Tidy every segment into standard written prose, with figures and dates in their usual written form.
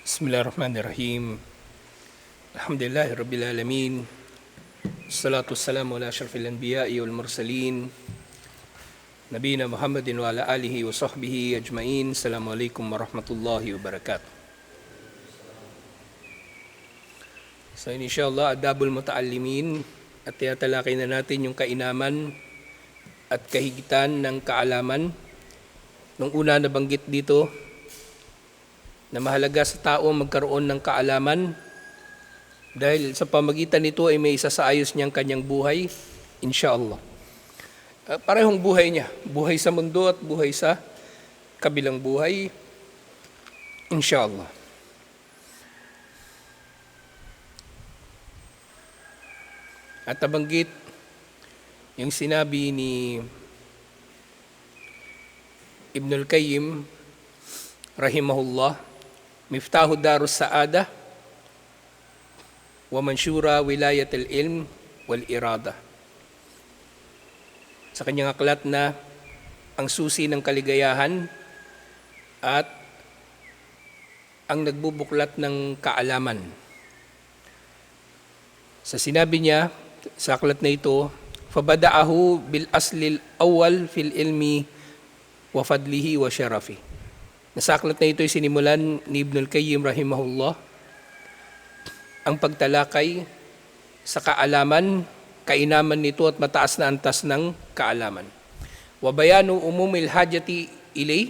Bismillahirrahmanirrahim. Alhamdulillahi Rabbil Alamin. Salatu wassalamu ala asyrafil anbiya'i wal mursalin. Nabiyina Muhammadin wa ala alihi wa sahbihi ajma'in. Assalamualaikum warahmatullahi wabarakatuh. So insyaAllah, adabul muta'allimin, at tiyatalakay na natin yung kainaman at kahigitan ng kaalaman. Nung una nabanggit dito na mahalaga sa tao magkaroon ng kaalaman dahil sa pamagitan nito ay may isasaayos niyang kanyang buhay, insyaAllah. Parehong buhay niya, buhay sa mundo at buhay sa kabilang buhay, insyaAllah. At nabanggit yung sinabi ni Ibnul Qayyim rahimahullah, Miftahu Darus Saada wa Mansyura Wilayat al-Ilm wal Irada. Sa kanyang aklat na ang susi ng kaligayahan at ang nagbubuklat ng kaalaman. Sa sinabi niya sa aklat na ito, Fabada'ahu bil aslil awwal fil ilmi wa fadlihi wa syarafi. Sa aklat na ito ay sinimulan ni Ibnul Qayyim rahimahullah ang pagtalakay sa kaalaman, kainaman nito at mataas na antas ng kaalaman. Wa bayanu umumil hajati ilay,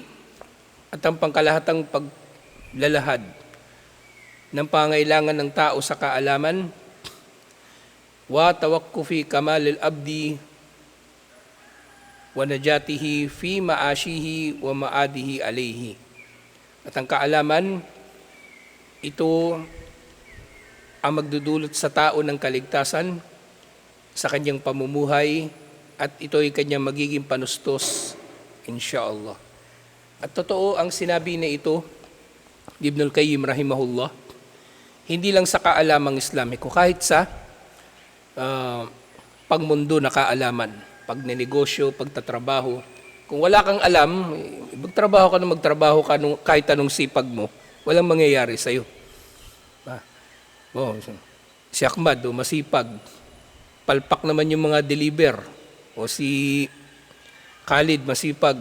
at ang pangkalahatang paglalahad ng pangailangan ng tao sa kaalaman. Wa tawakkufi kamalil abdi wa najatihi fi ma'ashihi wa ma'adihi alayhi. At ang kaalaman, ito ang magdudulot sa tao ng kaligtasan sa kanyang pamumuhay at ito ay kanyang magiging panustos, insyaAllah. At totoo ang sinabi na ito ni Ibnul Qayyim rahimahullah, hindi lang sa kaalamang Islamiko, kahit sa pagmundo na kaalaman, pagnenegosyo, pagtatrabaho. Kung wala kang alam, magtrabaho ka kahit anong sipag mo, walang mangyayari sa'yo. Si Ahmad, masipag. Palpak naman yung mga deliver. O si Khalid, masipag.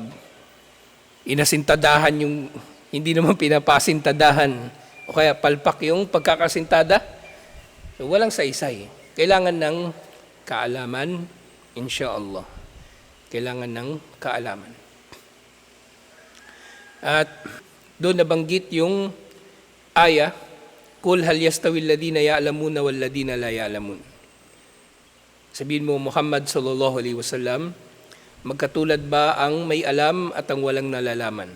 Inasintadahan yung hindi naman pinapasintadahan. O kaya palpak yung pagkakasintada. So, walang saysay. Kailangan ng kaalaman, insyaAllah. Kailangan ng kaalaman. At doon nabanggit yung aya, Kul hal yastawi alladhina ya'lamuna wal ladina la ya'lamun. Sabihin mo, Muhammad sallallahu alaihi wasallam, magkatulad ba ang may alam at ang walang nalalaman?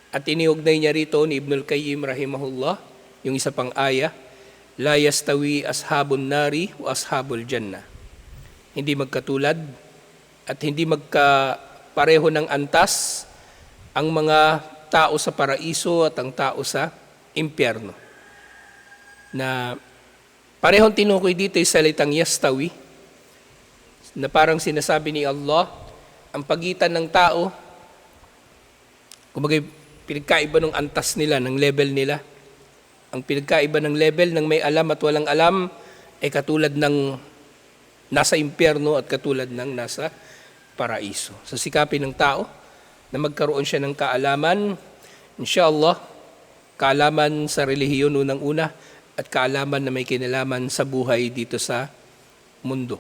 At iniugnay niya rito ni Ibnul Qayyim rahimahullah, yung isa pang aya, La yastawi ashabun nari wa ashabul jannah. Hindi magkatulad at hindi magkapareho ng antas ang mga tao sa paraiso at ang tao sa impyerno. Na parehong tinukoy dito ay salitang yastawi, na parang sinasabi ni Allah, ang pagitan ng tao, kumbaga pinagkaiba ng antas nila, ng level nila. Ang pinagkaiba ng level ng may alam at walang alam ay katulad ng nasa impyerno at katulad ng nasa paraiso. Sa sikapin ng tao na magkaroon siya ng kaalaman, insyaAllah, kaalaman sa relihiyon unang-una at kaalaman na may kinalaman sa buhay dito sa mundo.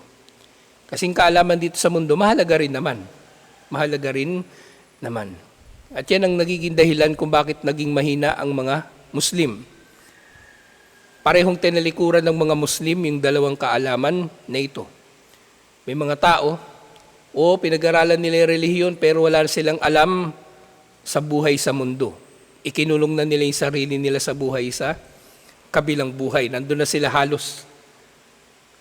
Kasing kaalaman dito sa mundo, mahalaga rin naman. Mahalaga rin naman. At yan ang nagiging dahilan kung bakit naging mahina ang mga Muslim. Parehong tinalikuran ng mga Muslim yung dalawang kaalaman na ito. May mga tao, pinag-aralan nila yung relihiyon pero wala silang alam sa buhay sa mundo. Ikinulong na nila yung sarili nila sa buhay sa kabilang buhay. Nandun na sila halos.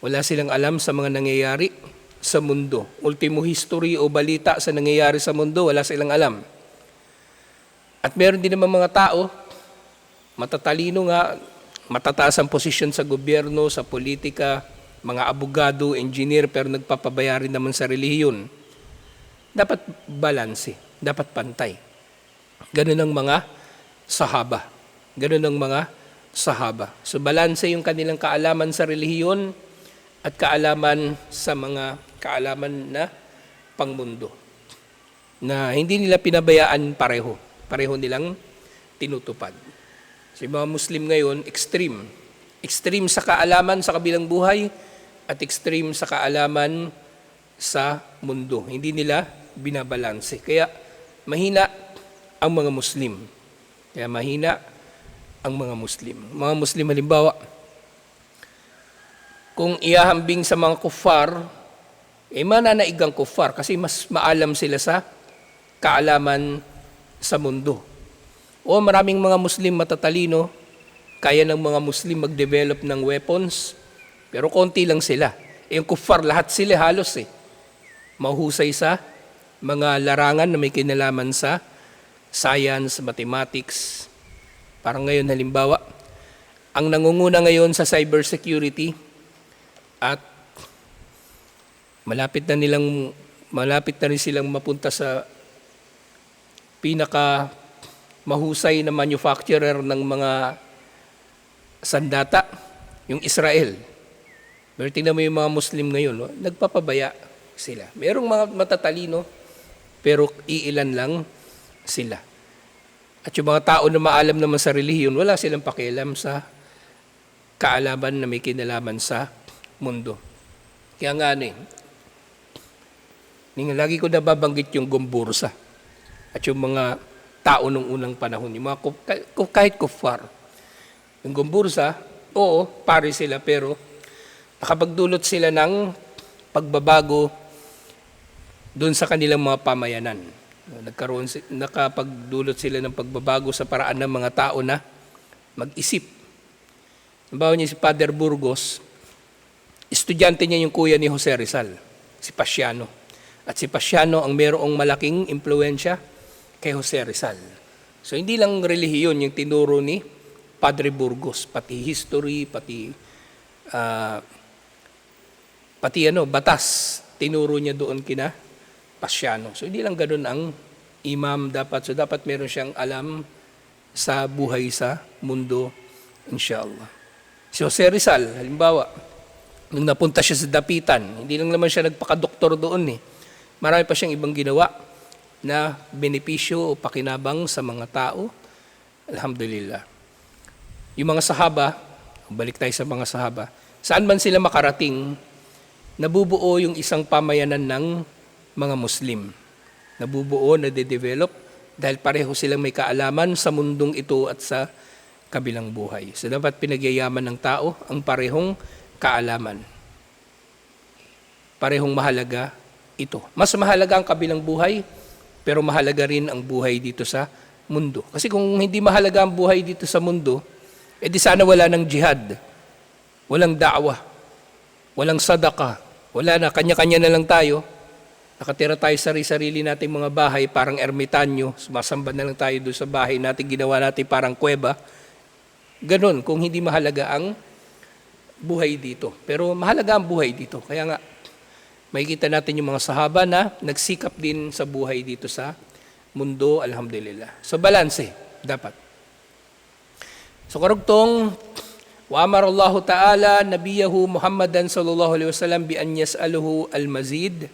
Wala silang alam sa mga nangyayari sa mundo. Ultimo history o balita sa nangyayari sa mundo, wala silang alam. At meron din naman mga tao, matatalino nga, matataas ang posisyon sa gobyerno, sa politika, mga abogado, engineer, pero nagpapabayarin naman sa relihiyon. Dapat balanse, dapat pantay. Ganun ang mga sahaba. Ganun ang mga sahaba. So balanse yung kanilang kaalaman sa relihiyon at kaalaman sa mga kaalaman na pangmundo. Na hindi nila pinabayaan pareho. Pareho nilang tinutupad. So yung mga Muslim ngayon, extreme. Extreme sa kaalaman sa kabilang buhay at extreme sa kaalaman sa mundo. Hindi nila binabalanse. Kaya mahina ang mga Muslim. Kaya mahina ang mga Muslim. Mga Muslim halimbawa, kung iahambing sa mga kuffar, mananaigang kuffar kasi mas maalam sila sa kaalaman sa mundo. O maraming mga Muslim matatalino, kaya ng mga Muslim mag-develop ng weapons, pero konti lang sila. Yung kuffar, lahat sila halos mahusay sa mga larangan na may kinalaman sa science, mathematics. Parang ngayon halimbawa, ang nangunguna ngayon sa cybersecurity at malapit na rin silang mapunta sa pinaka mahusay na manufacturer ng mga sandata, yung Israel. Pero tingnan mo yung mga Muslim ngayon, nagpapabaya sila. Merong mga matatalino, pero iilan lang sila. At yung mga tao na maalam naman sa relihiyon, wala silang pakialam sa kaalaman na may kinalaman sa mundo. Kaya nga lagi ko nababanggit yung Gombursa at yung mga tao nung unang panahon, yung mga kahit kuffar. Yung Gombursa, oo, pare sila, pero nakapagdulot sila ng pagbabago doon sa kanilang mga pamayanan. Nakapagdulot sila ng pagbabago sa paraan ng mga tao na mag-isip. Halimbawa niya si Father Burgos, estudyante niya yung kuya ni Jose Rizal, si Pasiano. At si Pasiano ang mayroong malaking impluensya kay Jose Rizal. So hindi lang relihiyon yung tinuro ni Padre Burgos, pati history, pati batas, tinuro niya doon kina Pasiano. So hindi lang ganun ang imam dapat. So dapat meron siyang alam sa buhay sa mundo, inshallah. Si Jose Rizal, halimbawa, nung napunta siya sa Dapitan, hindi lang naman siya nagpakadoktor doon Marami pa siyang ibang ginawa na benepisyo o pakinabang sa mga tao. Alhamdulillah. Yung mga sahaba, balik tayo sa mga sahaba, saan man sila makarating, nabubuo yung isang pamayanan ng mga Muslim. Nabubuo, nade-develop dahil pareho silang may kaalaman sa mundong ito at sa kabilang buhay. So dapat pinagyayaman ng tao ang parehong kaalaman. Parehong mahalaga ito. Mas mahalaga ang kabilang buhay, pero mahalaga rin ang buhay dito sa mundo. Kasi kung hindi mahalaga ang buhay dito sa mundo, di sana wala ng jihad, walang da'wah, walang sadaka, wala na, kanya-kanya na lang tayo. Nakatira tayo sa sarili nating mga bahay, parang ermitanyo, sumasamba na lang tayo doon sa bahay natin, ginawa natin parang kuweba. Ganon, kung hindi mahalaga ang buhay dito. Pero mahalaga ang buhay dito. Kaya nga, makikita natin yung mga sahaba na nagsikap din sa buhay dito sa mundo, alhamdulillah. So, balanse, dapat. So, karugtong, wa amara Allah Ta'ala nabiyahu Muhammadan sallallahu alaihi wasallam bi an yas'aluhu al-mazid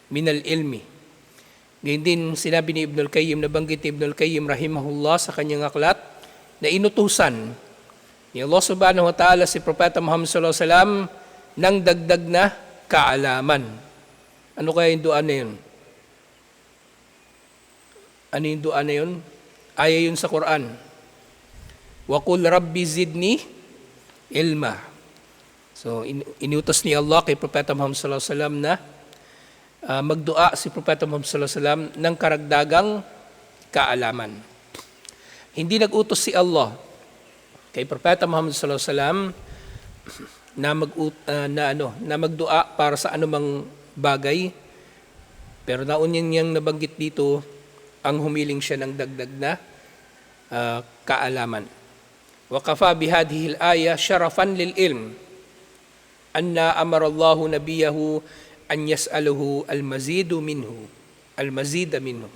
min al-ilmi. Ngayon din, sinabi ni Ibn al-Qayyim, nabanggit ni Ibn al-Qayyim rahimahullah sa kanyang aklat, na inutusan ni Allah subhanahu wa ta'ala si Propeta Muhammad sallallahu alaihi wasallam ng dagdag na kaalaman. Ano kaya yung dua na yun? Ano yung dua na yun? Aya yun sa Quran. Wa qul rabbi zidni ilma. So, inutos ni Allah kay Propeta Muhammad sallallahu alaihi wasallam na magdua si Propeta Muhammad sallallahu alaihi wasallam ng karagdagang kaalaman. Hindi nag-utos si Allah kay Propeta Muhammad sallallahu alaihi wasallam na magdua para sa anumang bagay, pero nauna niyang nabanggit dito ang humiling siya ng dagdag na kaalaman. Wa kafa bihadhihi al-aya sharafan lil ilm anna amara Allahu nabiyahu an yas'aluhu al-mazida minhu.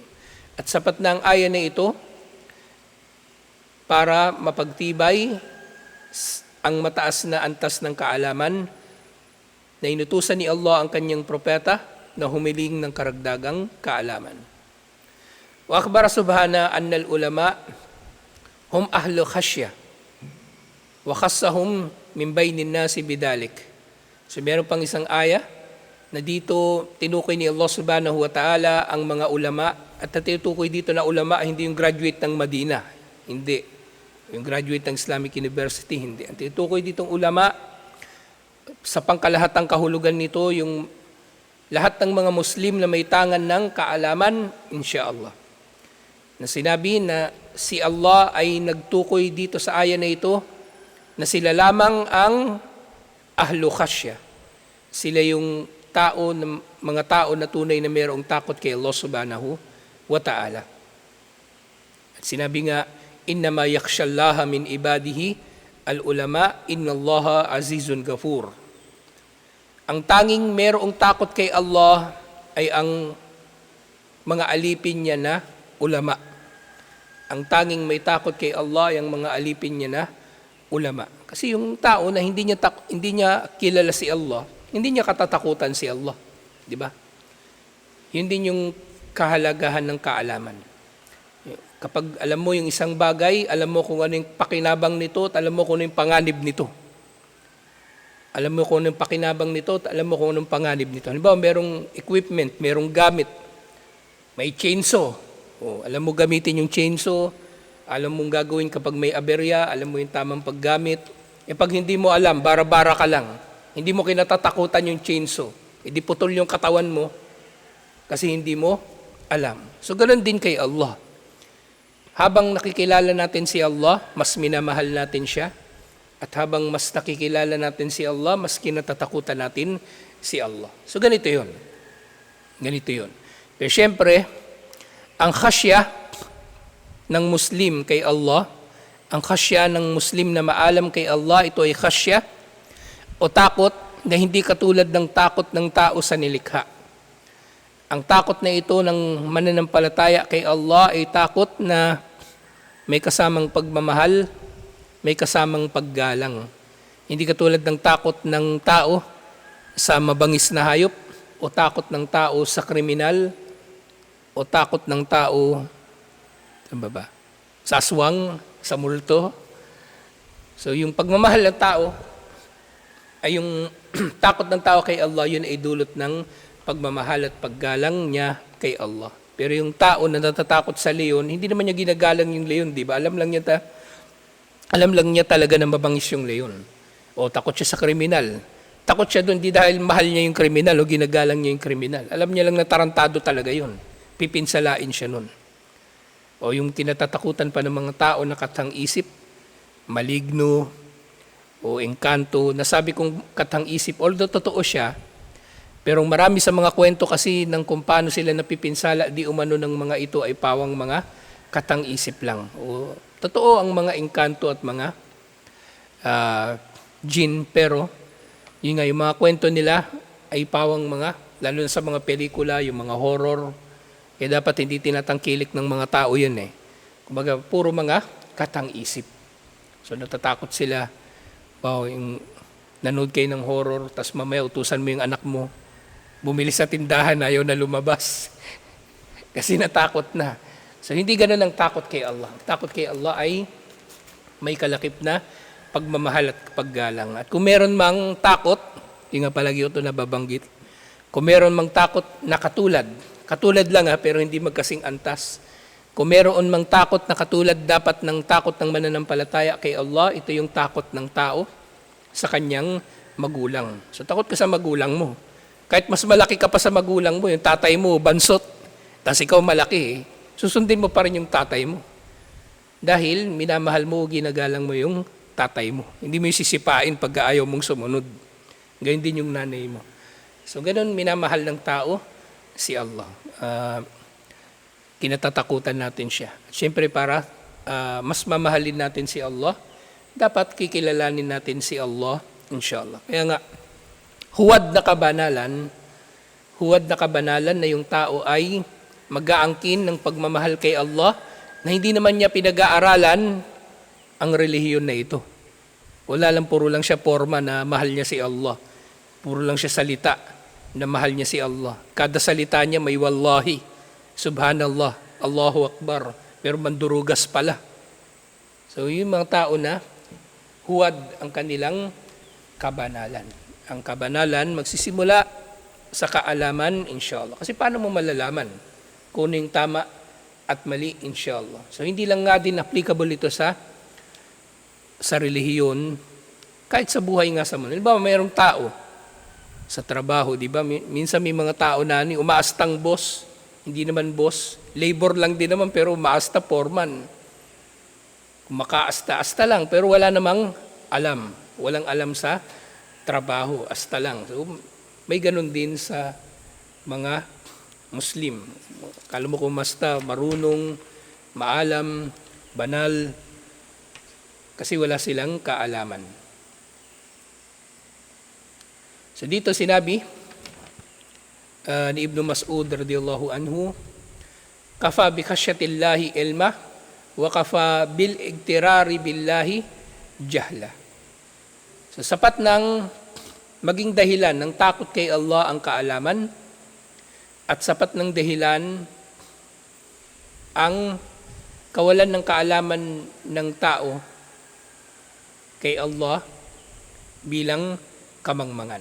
At sapat na ang aya na ito para mapagtibay ang mataas na antas ng kaalaman na inutusan ni Allah ang kanyang propeta na humiling ng karagdagang kaalaman. Wa akhbara subhana anna al-ulama hum ahlu khashya wa khassahum min baynin nasi bidalik. So meron pang isang aya na dito tinukoy ni Allah subhanahu wa ta'ala ang mga ulama, at tinutukoy dito na ulama hindi yung graduate ng Madina, hindi. Yung graduate ng Islamic University, hindi. Ang tinutukoy ditong ulama, sa pangkalahatang kahulugan nito, yung lahat ng mga Muslim na may tangan ng kaalaman, insyaallah. Na sinabi na si Allah ay nagtukoy dito sa aya na ito na sila lamang ang ahlu khashya. Sila yung tao, mga tao na tunay na mayroong takot kay Allah subhanahu wa ta'ala. At sinabi nga, innama yakhshallaha min ibadihi al-ulama, innallaha azizun ghafur. Ang tanging mayroong takot kay Allah ay ang mga alipin niya na ulama. Ang tanging may takot kay Allah ay ang mga alipin niya na ulama. Kasi yung tao na hindi niya kilala si Allah, hindi niya katatakutan si Allah. Di ba? Yun din yung kahalagahan ng kaalaman. Kapag alam mo yung isang bagay, alam mo kung ano yung pakinabang nito at alam mo kung ano yung panganib nito. Alam mo kung ano yung pakinabang nito at alam mo kung ano yung panganib nito. Halimbawa, merong equipment, merong gamit, may chainsaw. O, alam mo gamitin yung chainsaw, alam mong gagawin kapag may aberya, alam mo yung tamang paggamit. E pag hindi mo alam, bara-bara ka lang, hindi mo kinatatakutan yung chainsaw, hindi putol yung katawan mo kasi hindi mo alam. So, ganun din kay Allah. Habang nakikilala natin si Allah, mas minamahal natin siya. At habang mas nakikilala natin si Allah, mas kinatatakutan natin si Allah. So ganito yun. Ganito yun. Pero syempre, ang khashya ng Muslim kay Allah, ang khashya ng Muslim na maalam kay Allah, ito ay khashya o takot na hindi katulad ng takot ng tao sa nilikha. Ang takot na ito ng mananampalataya kay Allah ay takot na may kasamang pagmamahal, may kasamang paggalang. Hindi katulad ng takot ng tao sa mabangis na hayop, o takot ng tao sa kriminal, o takot ng tao sa aswang, sa multo. So yung pagmamahal ng tao, ay yung takot ng tao kay Allah, yun ay dulot ng pagmamahal at paggalang niya kay Allah. Pero yung tao na natatakot sa leon, hindi naman niya ginagalang yung leon, di ba? Alam lang niya talaga na mabangis yung leon. O takot siya sa kriminal. Takot siya doon, di dahil mahal niya yung kriminal o ginagalang niya yung kriminal. Alam niya lang na tarantado talaga yun. Pipinsalain siya nun. O yung kinatatakutan pa ng mga tao na katang isip, maligno, o engkanto. Nasabi kong katang isip, although totoo siya, pero marami sa mga kwento kasi ng kung paano sila napipinsala, di umano ng mga ito ay pawang mga katang isip lang. O totoo ang mga engkanto at mga jinn, pero yun nga, yung mga kwento nila ay pawang mga, lalo na sa mga pelikula, yung mga horror, kaya dapat hindi tinatangkilik ng mga tao yun eh. Kumbaga, puro mga katang isip. So natatakot sila, yung nanood kayo ng horror, tas mamaya utusan mo yung anak mo, bumili sa tindahan, ayaw na lumabas. Kasi natakot na. So hindi ganun ang takot kay Allah. Takot kay Allah ay may kalakip na pagmamahal at paggalang. At kung meron mang takot, yung nga palagi ito nababanggit, kung meron mang takot na katulad lang pero hindi magkasing antas. Kung meron mang takot na katulad dapat ng takot ng mananampalataya kay Allah, ito yung takot ng tao sa kanyang magulang. So takot ka sa magulang mo. Kahit mas malaki ka pa sa magulang mo, yung tatay mo, bansot, tapos ikaw malaki, susundin mo pa rin yung tatay mo. Dahil minamahal mo, ginagalang mo yung tatay mo. Hindi mo yung sisipain pag ayaw mong sumunod. Ganyan din yung nanay mo. So ganun, minamahal ng tao si Allah. Kinatatakutan natin siya. Siyempre para mas mamahalin natin si Allah, dapat kikilalanin natin si Allah, inshallah. Kaya nga, huwad na kabanalan na yung tao ay mag-aangkin ng pagmamahal kay Allah na hindi naman niya pinag-aaralan ang relihiyon na ito. Wala lang, puro lang siya forma na mahal niya si Allah. Puro lang siya salita na mahal niya si Allah. Kada salita niya may wallahi, subhanallah, Allahu Akbar, pero mandurugas pala. So yung mga tao na huwad ang kanilang kabanalan. Ang kabanalan magsisimula sa kaalaman, inshallah. Kasi paano mo malalaman kung ano yung tama at mali, inshallah. So hindi lang nga din applicable ito sa relihiyon, kahit sa buhay nga sa mundo. Di ba, mayroong tao sa trabaho, di ba? Minsan may mga tao na umaastang boss, hindi naman boss, labor lang din naman, pero umaasta foreman. Makaasta-asta lang, pero wala namang alam. Walang alam sa trabaho, asta lang. So, may ganun din sa mga Muslim. Kala mo kung basta marunong, maalam, banal, kasi wala silang kaalaman. So dito sinabi ni Ibn Mas'ud radiyallahu anhu, kafa bi khasyatillahi ilma wa kafa bil igtirari billahi jahla. So sapat ng maging dahilan ng takot kay Allah ang kaalaman, at sapat ng dahilan ang kawalan ng kaalaman ng tao kay Allah bilang kamangmangan.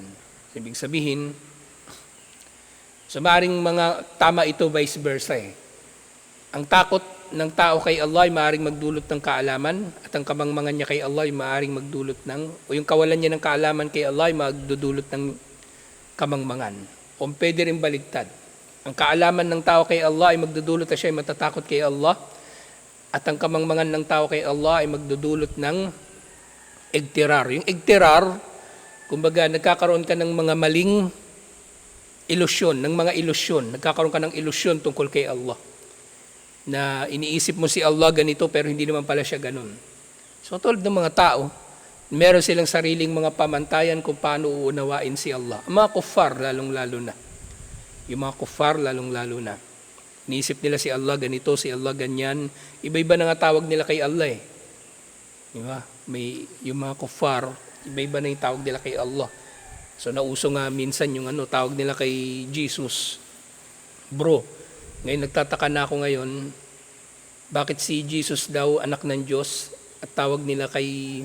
Ibig sabihin, so maaaring mga tama ito vice versa eh. Ang takot ng tao kay Allah ay maaaring magdulot ng kaalaman, at ang kamangmangan niya kay Allah ay maaaring magdulot o yung kawalan niya ng kaalaman kay Allah ay magdudulot ng kamangmangan. O pwede rin baligtad. Ang kaalaman ng tao kay Allah ay magdudulot na siya ay matatakot kay Allah, at ang kamangmangan ng tao kay Allah ay magdudulot ng igtirar. Yung igtirar, kumbaga nagkakaroon ka ng mga maling ilusyon, nagkakaroon ka ng ilusyon tungkol kay Allah. Na iniisip mo si Allah ganito, pero hindi naman pala siya ganun. So tulad ng mga tao, meron silang sariling mga pamantayan kung paano uunawain si Allah. Ang mga kuffar, lalong-lalo na. Yung mga kuffar, lalong-lalo na. Iniisip nila si Allah ganito, si Allah ganyan. Iba-iba na nga tawag nila kay Allah eh. Diba? Yung mga kuffar, iba-iba na yung tawag nila kay Allah. So nauso nga minsan yung tawag nila kay Jesus, bro. Ngayon nagtataka na ako ngayon, bakit si Jesus daw anak ng Diyos at tawag nila kay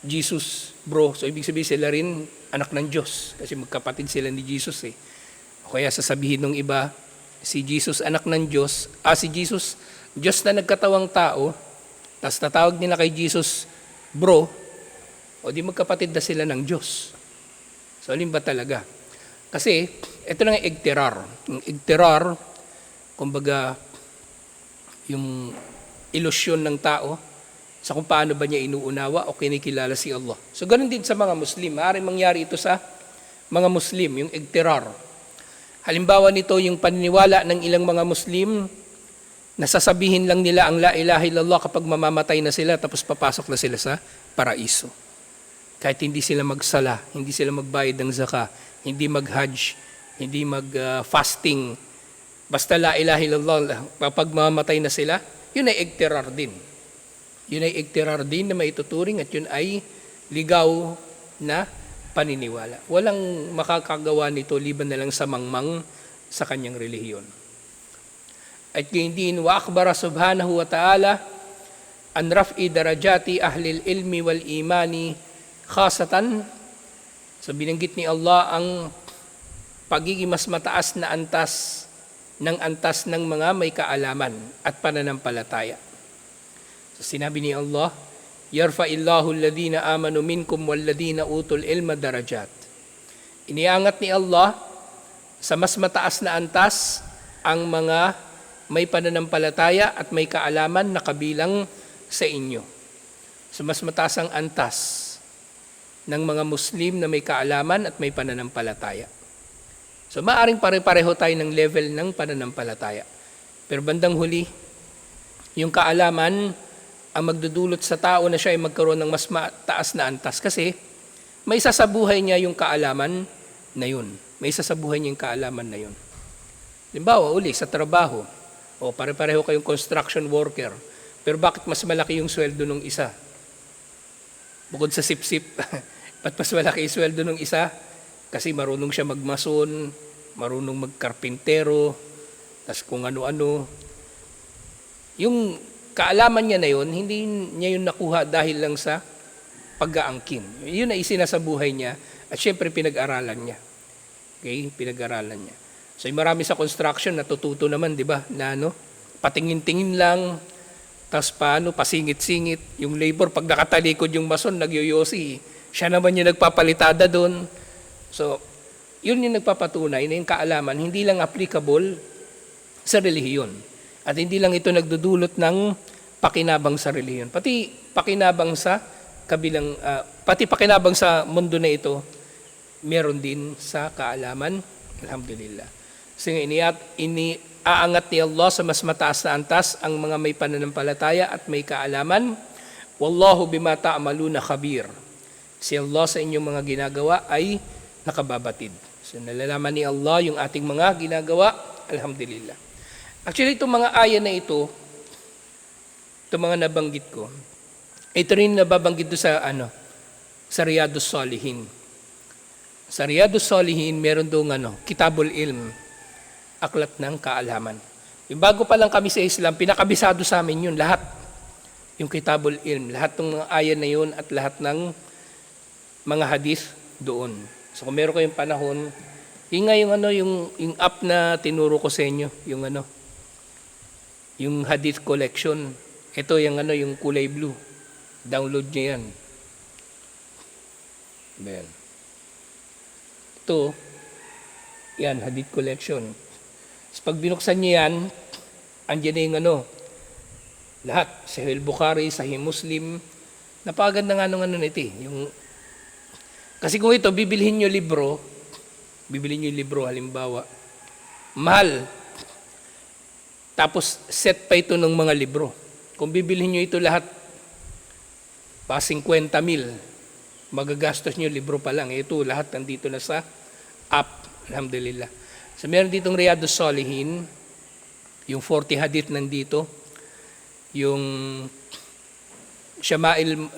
Jesus, bro. So ibig sabihin sila rin anak ng Diyos, kasi magkapatid sila ni Jesus eh. O kaya sasabihin ng iba, si Jesus anak ng Diyos, si Jesus, Diyos na nagkatawang tao, tapos natawag nila kay Jesus, bro, o di magkapatid na sila ng Diyos. So alin ba talaga? Kasi ito lang yung igtirar. Yung igtirar, kumbaga, yung ilusyon ng tao sa kung paano ba niya inuunawa o kinikilala si Allah. So ganun din sa mga Muslim. Maaaring mangyari ito sa mga Muslim, yung igtirar. Halimbawa nito yung paniniwala ng ilang mga Muslim, nasasabihin lang nila ang la ilaha illallah kapag mamamatay na sila, tapos papasok na sila sa paraiso. Kahit hindi sila magsala, hindi sila magbayad ng zakah, hindi mag-hajj, hindi mag-fasting, basta la ilaha illallah, kapag mamamatay na sila, yun ay igtirar din. Yun ay igtirar din na maituturing, at yun ay ligaw na paniniwala. Walang makakagawa nito liban na lang sa mangmang sa kanyang relihiyon. At gayon din, wa akhbara subhanahu wa ta'ala an raf'i darajati ahli ilmi wal imani khasatan. So binanggit ni Allah ang pagiging mas mataas na antas ng mga may kaalaman at pananampalataya. So sinabi ni Allah, yarfa'illahu alladhina amanu minkum walladhina utul ilma darajat. Iniangat ni Allah sa mas mataas na antas ang mga may pananampalataya at may kaalaman na kabilang sa inyo. So mas mataas ang antas ng mga Muslim na may kaalaman at may pananampalataya. So maaring pare-pareho tayo ng level ng pananampalataya. Pero bandang huli, yung kaalaman ang magdudulot sa tao na siya ay magkaroon ng mas mataas na antas. Kasi may isa sa buhay niya yung kaalaman na yun. May isa sa buhay niya yung kaalaman na yun. Halimbawa, uli, sa trabaho, o pare-pareho kayong construction worker, Pero bakit mas malaki yung sweldo ng isa? Bukod sa sip-sip, ba't mas malaki yung sweldo ng isa? Kasi marunong siya magmason, marunong magkarpintero, tas kung ano-ano. Yung kaalaman niya na yun, hindi niya yun nakuha dahil lang sa pag-aangkin. Yun ay isinasabuhay niya at syempre pinag-aralan niya. Okay? Pinag-aralan niya. So yung marami sa construction natututo naman, di ba? Na patingin-tingin lang, tapos paano, pasingit-singit. Yung labor, pag nakatalikod yung mason, nagyoyosi. Siya naman yung nagpapalitada doon. So, yun yung nagpapatunay na yung kaalaman, hindi lang applicable sa relihiyon. At hindi lang ito nagdudulot ng pakinabang sa relihiyon. Pati pakinabang sa pakinabang sa mundo na ito, meron din sa kaalaman. Alhamdulillah. So, aangat ni Allah sa mas mataas na antas ang mga may pananampalataya at may kaalaman. Wallahu bima ta'maluna khabir. Si Allah sa inyong mga ginagawa ay nakababatid. So nalalaman ni Allah yung ating mga ginagawa. Alhamdulillah. Actually, itong mga aya na ito, itong mga nabanggit ko, ito rin nababanggit do sa Riyadus Salihin. Sa Riyadus Salihin, meron doong Kitabul Ilm, aklat ng kaalaman. Yung bago pa lang kami sa Islam, pinakabisado sa amin yun, lahat. Yung Kitabul Ilm, lahat ng mga aya na yun at lahat ng mga hadith doon. So kung meron kayong panahon, yun nga yung app na tinuro ko sa inyo, yung hadith collection. Ito yung kulay blue. Download nyo yan. Ayan. Ito, yan, hadith collection. So, pag binuksan niyo yan, andyan na yung lahat. Sahih Bukhari, Sahih Muslim. Napakaganda nga nung nito eh. Kasi kung ito, bibilhin niyo libro, halimbawa, mahal. Tapos, set pa ito ng mga libro. Kung bibilhin niyo ito lahat, pa 50,000, magagastos niyo libro pa lang. Ito, lahat nandito na sa app. Alhamdulillah. So, meron ditong Riyadus Salihin, yung 40 hadith nandito, yung Shama'il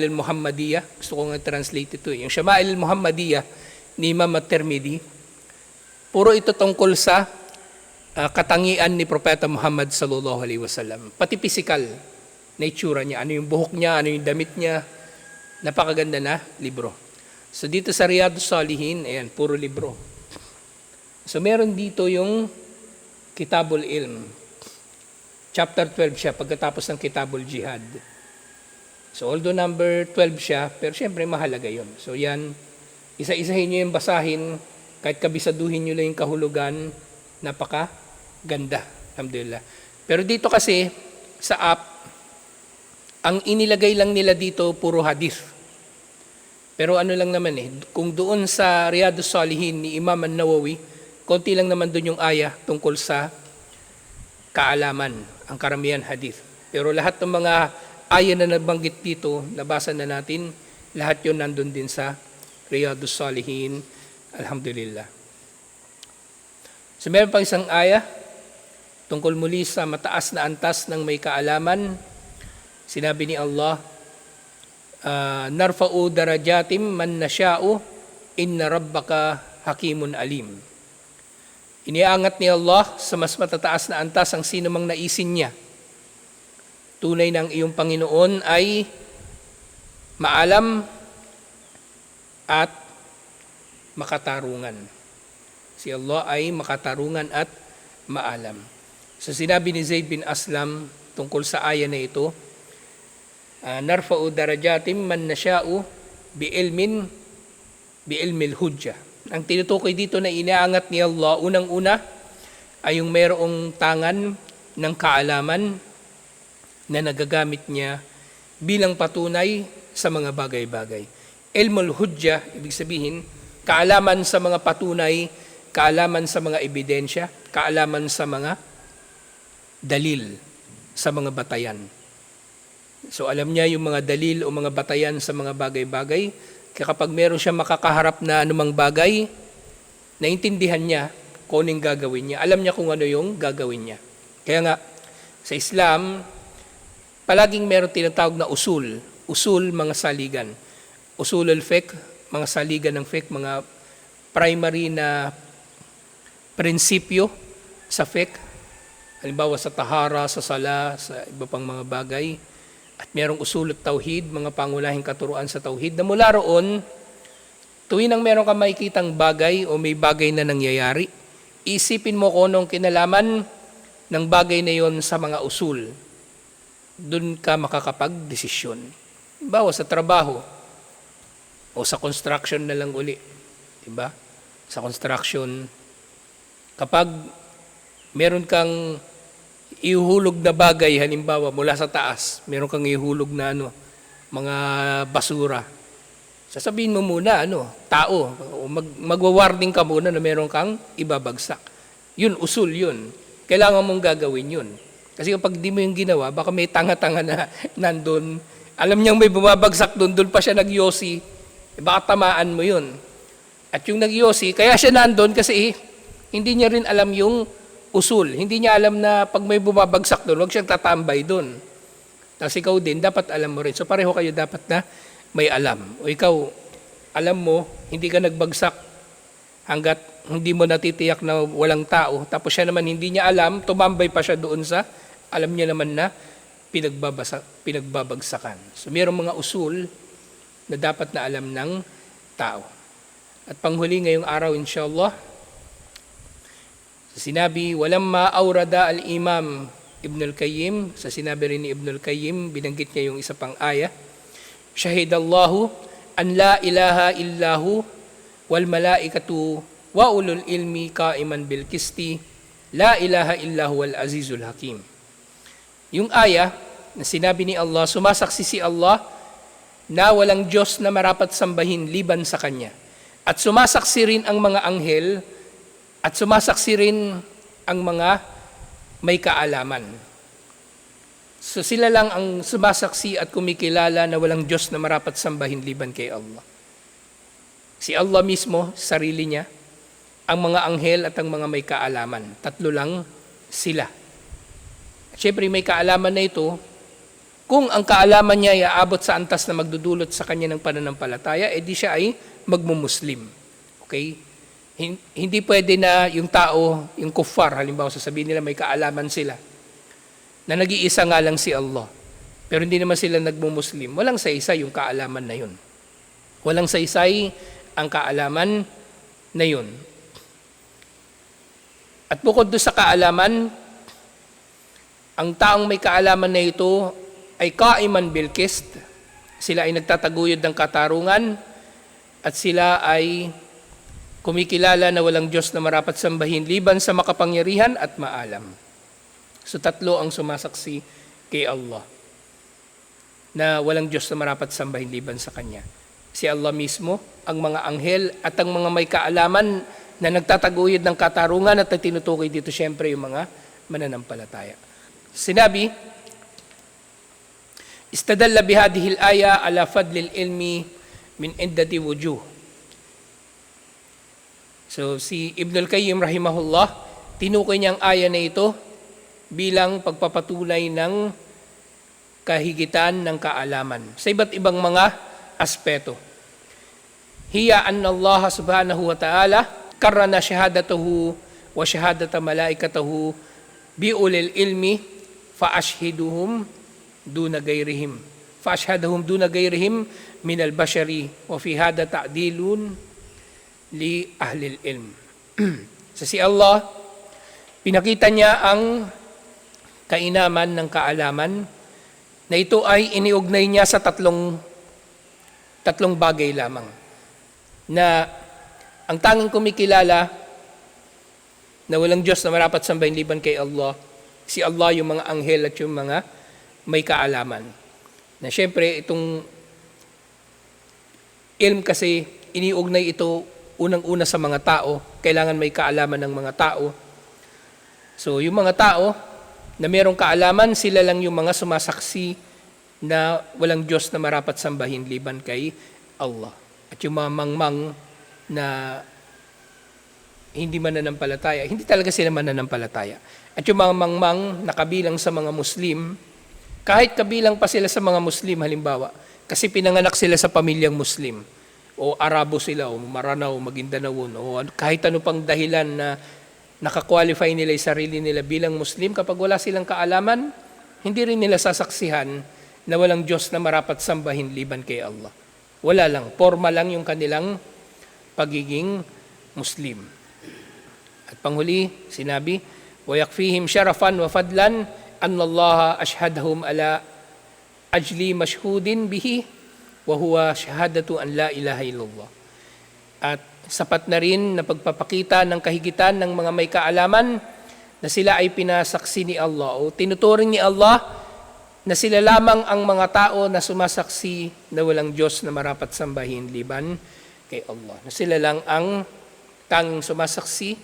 al-Muhammadiyah, gusto ko nga translate ito, yung Shama'il al-Muhammadiyah ni Imam at-Tirmidhi, puro ito tungkol sa katangian ni Propeta Muhammad sallallahu alaihi wasallam, pati physical na itsura niya, ano yung buhok niya, ano yung damit niya, napakaganda na libro. So dito sa Riyadus Salihin, ayan, puro libro. So meron dito yung Kitabul Ilm. Chapter 12 siya, pagkatapos ng Kitabul Jihad. So although number 12 siya, pero syempre mahalaga yun. So yan, isa-isahin nyo yung basahin, kahit kabisaduhin nyo lang yung kahulugan, napakaganda. Alhamdulillah. Pero dito kasi, sa app, ang inilagay lang nila dito, puro hadith. Pero lang naman kung doon sa Riyadus Salihin ni Imam An-Nawawi, konti lang naman doon yung aya tungkol sa kaalaman, ang karamihan hadith. Pero lahat ng mga aya na nabanggit dito, nabasa na natin, lahat yun nandun din sa Riyadus Salihin. Alhamdulillah. So meron pang isang aya, tungkol muli sa mataas na antas ng may kaalaman. Sinabi ni Allah, narfa'u darajatim man nasha'u, inna rabbaka hakimun alim. Iniangat ni Allah sa mas matataas na antas ang sino mang naisin niya. Tunay ng iyong Panginoon ay maalam at makatarungan. Si Allah ay makatarungan at maalam. So sinabi ni Zayd bin Aslam tungkol sa aya na ito, narfa'u darajatim man nasha'u bi'ilmil hujjah. Ang tinutukoy dito na inaangat ni Allah, unang-una ay yung mayroong tangan ng kaalaman na nagagamit niya bilang patunay sa mga bagay-bagay. Ilmul hujjah, ibig sabihin, kaalaman sa mga patunay, kaalaman sa mga ebidensya, kaalaman sa mga dalil, sa mga batayan. So alam niya yung mga dalil o mga batayan sa mga bagay-bagay. Kaya kapag meron siya makakaharap na anumang bagay, naintindihan niya kung anong gagawin niya. Alam niya kung ano yung gagawin niya. Kaya nga, sa Islam, palaging meron tinatawag na usul. Usul, mga saligan. Usul al-fiqh, mga saligan ng fiqh, mga primary na prinsipyo sa fiqh. Halimbawa sa tahara, sa sala, sa iba pang mga bagay. At merong usul at tauhid, mga pangunahing katuruan sa tauhid. Na mula roon, tuwing nang meron ka makikitang bagay o may bagay na nangyayari, isipin mo kung anong kinalaman ng bagay na yon sa mga usul. Doon ka makakapag-desisyon. Bawa sa trabaho o sa construction na lang uli. Diba? Sa construction, kapag meron kang ihulog na bagay, halimbawa mula sa taas, meron kang ihulog na mga basura. Sasabihin mo muna, tao, magwa-warning ka muna na meron kang ibabagsak. Yun, usul yun. Kailangan mong gagawin yun. Kasi kapag di mo yung ginawa, baka may tanga-tanga na nandun. Alam niyang may bumabagsak doon pa siya nagyosi. Baka tamaan mo yun. At yung nagyosi, kaya siya nandun kasi hindi niya rin alam yung usul. Hindi niya alam na pag may bumabagsak doon, huwag siyang tatambay doon. Tapos ikaw din, dapat alam mo rin. So pareho kayo dapat na may alam. O ikaw, alam mo, hindi ka nagbagsak hanggat hindi mo natitiyak na walang tao. Tapos siya naman hindi niya alam, tumambay pa siya doon sa alam niya naman na pinagbabagsakan. So mayroong mga usul na dapat na alam ng tao. At panghuli ngayong araw, inshallah, sinabi, walamma awrada al-imam Ibn al-Qayyim, sa sinabi rin ni Ibn al-Qayyim, binanggit niya yung isa pang aya, syahidallahu an la ilaha illahu wal malaikatu wa ulul ilmi qaiman bil qisti la ilaha illahu wal azizul hakim. Yung aya na sinabi ni Allah, sumasaksi si Allah na walang Diyos na marapat sambahin liban sa Kanya. At sumasaksi rin ang mga anghel at sumasaksi rin ang mga may kaalaman. So sila lang ang sumasaksi at kumikilala na walang Diyos na marapat sambahin liban kay Allah. Si Allah mismo, sarili niya, ang mga anghel at ang mga may kaalaman. Tatlo lang sila. At syempre may kaalaman na ito, kung ang kaalaman niya ay aabot sa antas na magdudulot sa kanya ng pananampalataya, edi siya ay magmumuslim. Okay? Hindi pwede na yung tao, yung kuffar, halimbawa sasabihin nila may kaalaman sila, na nag-iisa nga lang si Allah. Pero hindi naman sila nagmumuslim. Walang saysay yung kaalaman na yun. Walang saysay ang kaalaman na yun. At bukod doon sa kaalaman, ang taong may kaalaman na ito ay qaiman bil qist. Sila ay nagtataguyod ng katarungan at sila ay kumikilala na walang Diyos na marapat sambahin liban sa makapangyarihan at maalam. So tatlo ang sumasaksi kay Allah na walang Diyos na marapat sambahin liban sa Kanya. Si Allah mismo, ang mga anghel at ang mga may kaalaman na nagtataguyod ng katarungan at tinutukoy dito siyempre yung mga mananampalataya. Sinabi, istadalla bihadihil aya ala fadlil ilmi min iddati wujuh. So si Ibn al-Qayyim rahimahullah, tinukoy niya ang aya na ito bilang pagpapatunay ng kahigitan ng kaalaman sa iba't ibang mga aspeto. Hiya anna Allah subhanahu wa ta'ala karrana syahadatahu wa syahadata malaikatahu bi ulil ilmi fa-ashhiduhum duna gayrihim. Fa-ashhadahum duna gayrihim min al-bashari wa fi hada ta'dilun li ahlil ilm. So si Allah, pinakita niya ang kainaman ng kaalaman na ito ay iniugnay niya sa tatlong bagay lamang. Na ang tanging kumikilala na walang Diyos na marapat sambahin liban kay Allah, si Allah, yung mga anghel at yung mga may kaalaman. Na syempre itong ilm kasi iniugnay ito unang-una sa mga tao, kailangan may kaalaman ng mga tao. So yung mga tao na mayroong kaalaman, sila lang yung mga sumasaksi na walang Diyos na marapat sambahin liban kay Allah. At yung mga mangmang na hindi mananampalataya, hindi talaga sila mananampalataya. At yung mga mangmang na kabilang sa mga Muslim Kahit kabilang pa sila sa mga Muslim, halimbawa, kasi pinanganak sila sa pamilyang Muslim, o Arabo sila, o Maranao, Maguindanaon, o kahit ano pang dahilan na nakakwalify nila yung sarili nila bilang Muslim, kapag wala silang kaalaman, hindi rin nila sasaksihan na walang Diyos na marapat sambahin liban kay Allah. Wala lang, forma lang yung kanilang pagiging Muslim. At panghuli, sinabi, وَيَكْفِيهِمْ شَرَفًا وَفَضْلًا أَنَّ اللَّهَ أَشْهَدَهُمْ عَلَى أَجْلِ مَشْهُودٍ بِهِ وَهُوَ شَهَادَةُ أَنْ لَا إِلَهَ إِلَّا اللَّهِ. At sapat na rin na pagpapakita ng kahigitan ng mga may kaalaman na sila ay pinasaksi ni Allah o tinuturing ni Allah na sila lamang ang mga tao na sumasaksi na walang Diyos na marapat sambahin liban kay Allah. Na sila lang ang tanging sumasaksi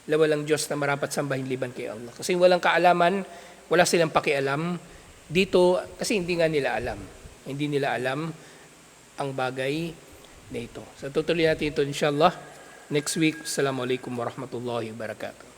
na walang Diyos na marapat sambahin liban kay Allah. Kasi walang kaalaman, wala silang pakialam dito kasi hindi nga nila alam. Hindi nila alam ang bagay na ito. So tutuloy natin ito inshallah next week. Assalamualaikum warahmatullahi wabarakatuh.